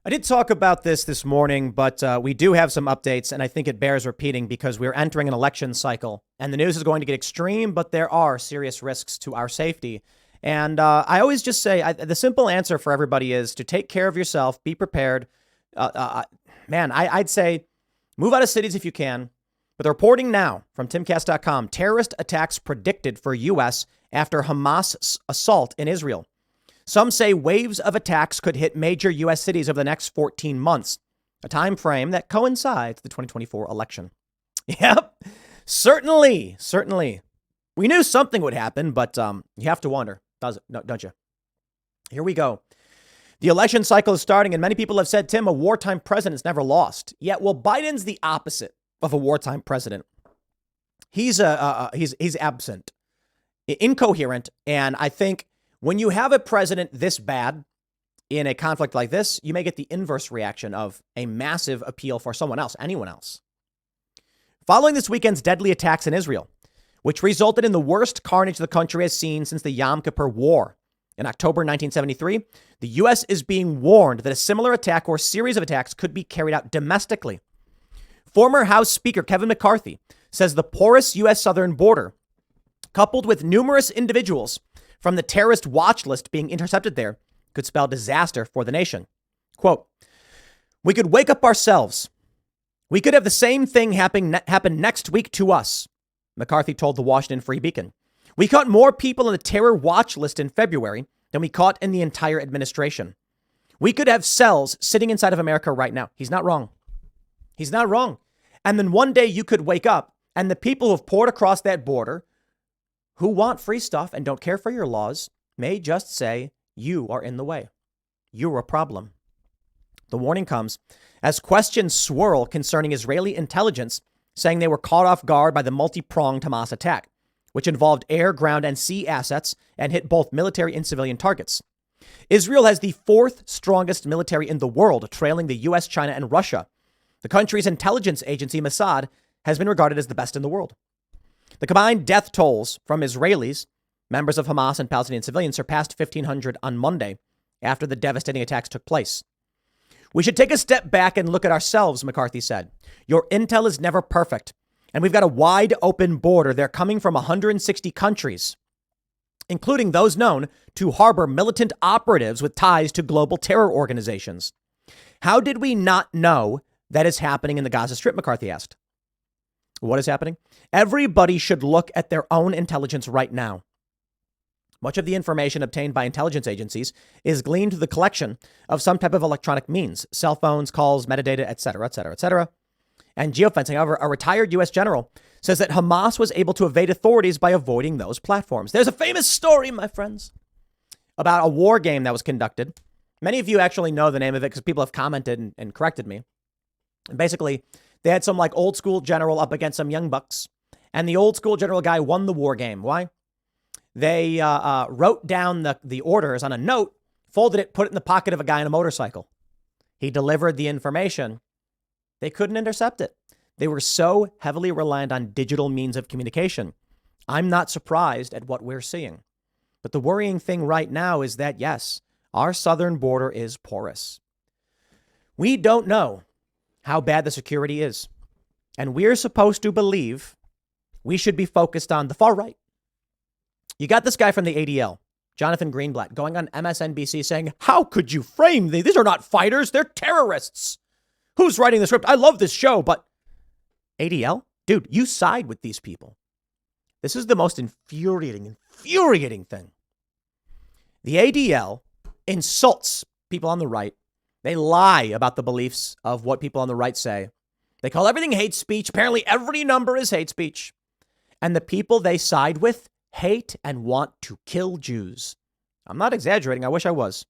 I did talk about this morning, but we do have some updates, and I think it bears repeating because we're entering an election cycle, and the news is going to get extreme, but there are serious risks to our safety. And I always just say the simple answer for everybody is to take care of yourself, be prepared. I'd say move out of cities if you can. But the reporting now from Timcast.com, terrorist attacks predicted for U.S. after Hamas assault in Israel. Some say waves of attacks could hit major U.S. cities over the next 14 months, a time frame that coincides with the 2024 election. Yep, certainly. We knew something would happen, but you have to wonder, don't you? Here we go. The election cycle is starting, and many people have said, Tim, a wartime president's never lost. Yet, well, Biden's the opposite of a wartime president. He's absent, incoherent, and I think when you have a president this bad in a conflict like this, you may get the inverse reaction of a massive appeal for someone else, anyone else. Following this weekend's deadly attacks in Israel, which resulted in the worst carnage the country has seen since the Yom Kippur War in October 1973, the U.S. is being warned that a similar attack or series of attacks could be carried out domestically. Former House Speaker Kevin McCarthy says the porous U.S. southern border, coupled with numerous individuals from the terrorist watch list being intercepted there, could spell disaster for the nation. Quote, we could wake up ourselves. We could have the same thing happen next week to us, McCarthy told the Washington Free Beacon. We caught more people on the terror watch list in February than we caught in the entire administration. We could have cells sitting inside of America right now. He's not wrong. He's not wrong. And then one day you could wake up and the people who have poured across that border who want free stuff and don't care for your laws may just say, you are in the way. You're a problem. The warning comes as questions swirl concerning Israeli intelligence, saying they were caught off guard by the multi-pronged Hamas attack, which involved air, ground, and sea assets and hit both military and civilian targets. Israel has the fourth strongest military in the world, trailing the U.S., China, and Russia. The country's intelligence agency, Mossad, has been regarded as the best in the world. The combined death tolls from Israelis, members of Hamas, and Palestinian civilians surpassed 1,500 on Monday after the devastating attacks took place. We should take a step back and look at ourselves, McCarthy said. Your intel is never perfect, and we've got a wide open border. They're coming from 160 countries, including those known to harbor militant operatives with ties to global terror organizations. How did we not know that is happening in the Gaza Strip, McCarthy asked. What is happening? Everybody should look at their own intelligence right now. Much of the information obtained by intelligence agencies is gleaned through the collection of some type of electronic means, cell phones, calls, metadata, et cetera, and geofencing. However, a retired U.S. general says that Hamas was able to evade authorities by avoiding those platforms. There's a famous story, my friends, about a war game that was conducted. Many of you actually know the name of it because people have commented and corrected me. And basically, they had some like old school general up against some young bucks. And the old school general guy won the war game. Why? They wrote down the orders on a note, folded it, put it in the pocket of a guy on a motorcycle. He delivered the information. They couldn't intercept it. They were so heavily reliant on digital means of communication. I'm not surprised at what we're seeing. But the worrying thing right now is that, yes, our southern border is porous. We don't know how bad the security is. And we're supposed to believe we should be focused on the far right. You got this guy from the ADL, Jonathan Greenblatt, going on MSNBC saying, how could you frame these? These are not fighters. They're terrorists. Who's writing the script? I love this show, but ADL? Dude, you side with these people. This is the most infuriating thing. The ADL insults people on the right. They lie about the beliefs of what people on the right say. They call everything hate speech. Apparently every number is hate speech. And the people they side with hate and want to kill Jews. I'm not exaggerating. I wish I was.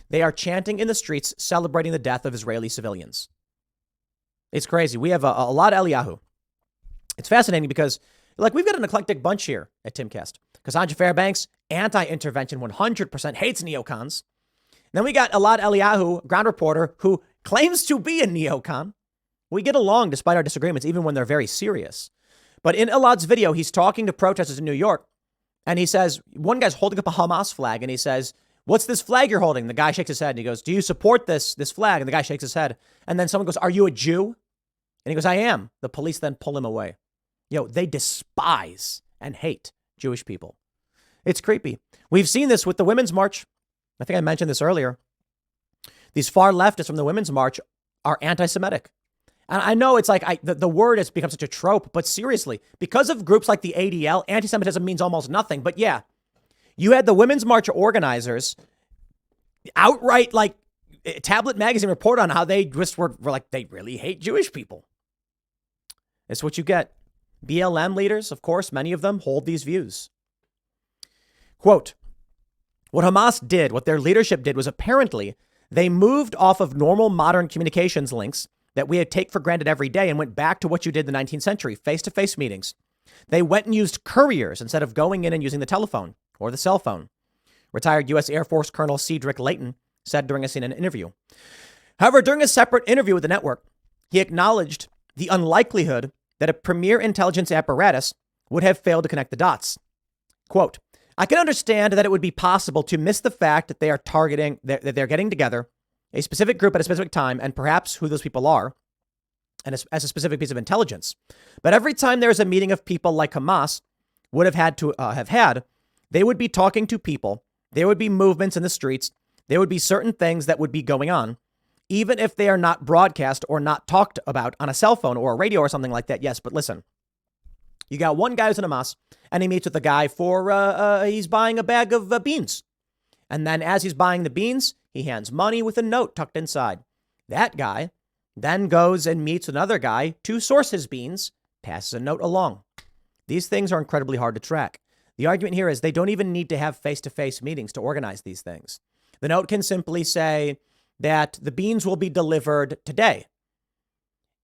They are chanting in the streets, celebrating the death of Israeli civilians. It's crazy. We have a lot of Eliyahu. It's fascinating because we've got an eclectic bunch here at Timcast. Cassandra Fairbanks, anti-intervention 100%, hates neocons. Then we got Elad Eliyahu, ground reporter, who claims to be a neocon. We get along despite our disagreements, even when they're very serious. But in Elad's video, he's talking to protesters in New York. And he says, one guy's holding up a Hamas flag and he says, What's this flag you're holding? The guy shakes his head and he goes, do you support this flag? And the guy shakes his head. And then someone goes, are you a Jew? And he goes, I am. The police then pull him away. They despise and hate Jewish people. It's creepy. We've seen this with the Women's March. I think I mentioned this earlier. These far leftists from the Women's March are anti-Semitic. And I know it's like the word has become such a trope, but seriously, because of groups like the ADL, anti-Semitism means almost nothing. But yeah, you had the Women's March organizers outright, like Tablet Magazine report on how they just were like, they really hate Jewish people. It's what you get. BLM leaders, of course, many of them hold these views. Quote, what Hamas did, what their leadership did was apparently they moved off of normal modern communications links that we take for granted every day and went back to what you did in the 19th century, face-to-face meetings. They went and used couriers instead of going in and using the telephone or the cell phone. Retired U.S. Air Force Colonel Cedric Leighton said during a CNN interview. However, during a separate interview with the network, he acknowledged the unlikelihood that a premier intelligence apparatus would have failed to connect the dots. Quote, I can understand that it would be possible to miss the fact that they are targeting, that they're getting together a specific group at a specific time, and perhaps who those people are, and as a specific piece of intelligence. But every time there is a meeting of people like Hamas would have had to have had, they would be talking to people. There would be movements in the streets. There would be certain things that would be going on, even if they are not broadcast or not talked about on a cell phone or a radio or something like that. Yes, but listen, you got one guy who's in Hamas and he meets with a guy for he's buying a bag of beans. And then as he's buying the beans, he hands money with a note tucked inside. That guy then goes and meets another guy to source his beans, passes a note along. These things are incredibly hard to track. The argument here is they don't even need to have face-to-face meetings to organize these things. The note can simply say that the beans will be delivered today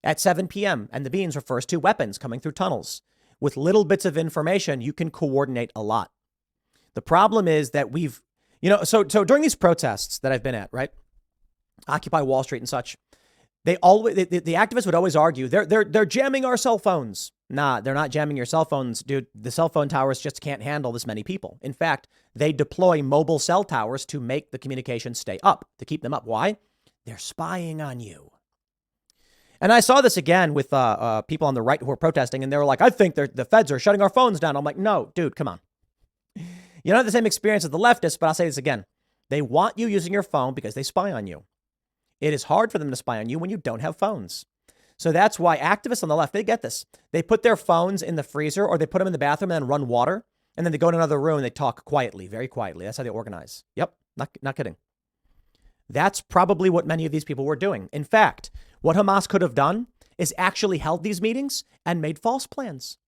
at 7 p.m. And the beans refers to weapons coming through tunnels. With little bits of information, you can coordinate a lot. The problem is that so during these protests that I've been at, right? Occupy Wall Street and such, the activists would always argue they're jamming our cell phones. Nah, they're not jamming your cell phones, dude. The cell phone towers just can't handle this many people. In fact, they deploy mobile cell towers to make the communications stay up, to keep them up. Why? They're spying on you. And I saw this again with people on the right who were protesting, and they were like, I think the feds are shutting our phones down. I'm like, no, dude, come on. You don't have the same experience as the leftists, but I'll say this again. They want you using your phone because they spy on you. It is hard for them to spy on you when you don't have phones. So that's why activists on the left, they get this. They put their phones in the freezer or they put them in the bathroom and then run water. And then they go to another room and they talk quietly, very quietly. That's how they organize. Yep, not kidding. That's probably what many of these people were doing. In fact, what Hamas could have done is actually held these meetings and made false plans.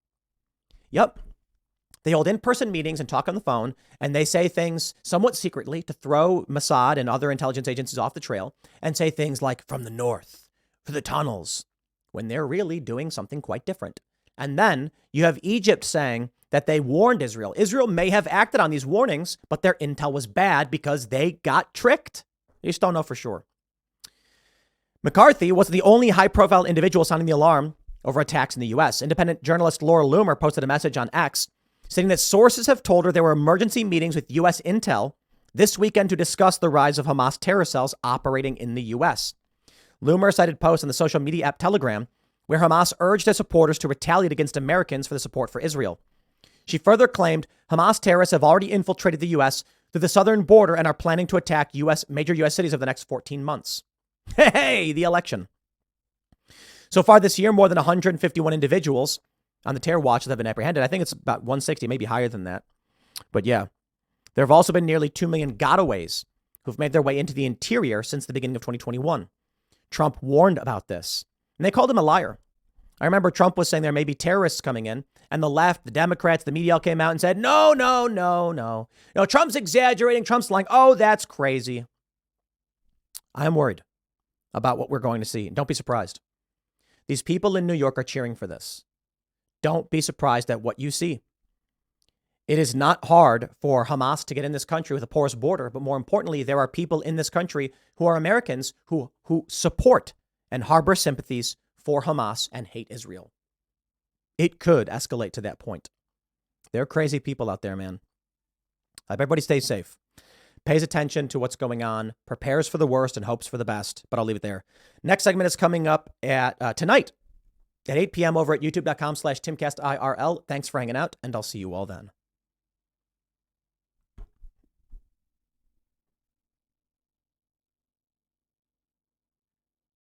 Yep. They hold in-person meetings and talk on the phone, and they say things somewhat secretly to throw Mossad and other intelligence agencies off the trail and say things like, from the north, for the tunnels, when they're really doing something quite different. And then you have Egypt saying that they warned Israel. Israel may have acted on these warnings, but their intel was bad because they got tricked. You just don't know for sure. McCarthy was the only high-profile individual sounding the alarm over attacks in the U.S. Independent journalist Laura Loomer posted a message on X saying that sources have told her there were emergency meetings with U.S. intel this weekend to discuss the rise of Hamas terror cells operating in the U.S. Loomer cited posts on the social media app Telegram, where Hamas urged its supporters to retaliate against Americans for the support for Israel. She further claimed Hamas terrorists have already infiltrated the U.S. through the southern border and are planning to attack major U.S. cities over the next 14 months. Hey, the election. So far this year, more than 151 individuals on the terror watch that have been apprehended. I think it's about 160, maybe higher than that. But yeah, there have also been nearly 2 million gotaways who've made their way into the interior since the beginning of 2021. Trump warned about this, and they called him a liar. I remember Trump was saying there may be terrorists coming in, and the left, the Democrats, the media all came out and said, no. Trump's exaggerating. Trump's lying. Oh, that's crazy. I am worried about what we're going to see. Don't be surprised. These people in New York are cheering for this. Don't be surprised at what you see. It is not hard for Hamas to get in this country with a porous border, but more importantly, there are people in this country who are Americans who support and harbor sympathies for Hamas and hate Israel. It could escalate to that point. There are crazy people out there, man. I hope everybody stays safe. pays attention to what's going on, prepares for the worst, and hopes for the best. But I'll leave it there. Next segment is coming up at tonight at 8 p.m. over at youtube.com/TimcastIRL. Thanks for hanging out, and I'll see you all then.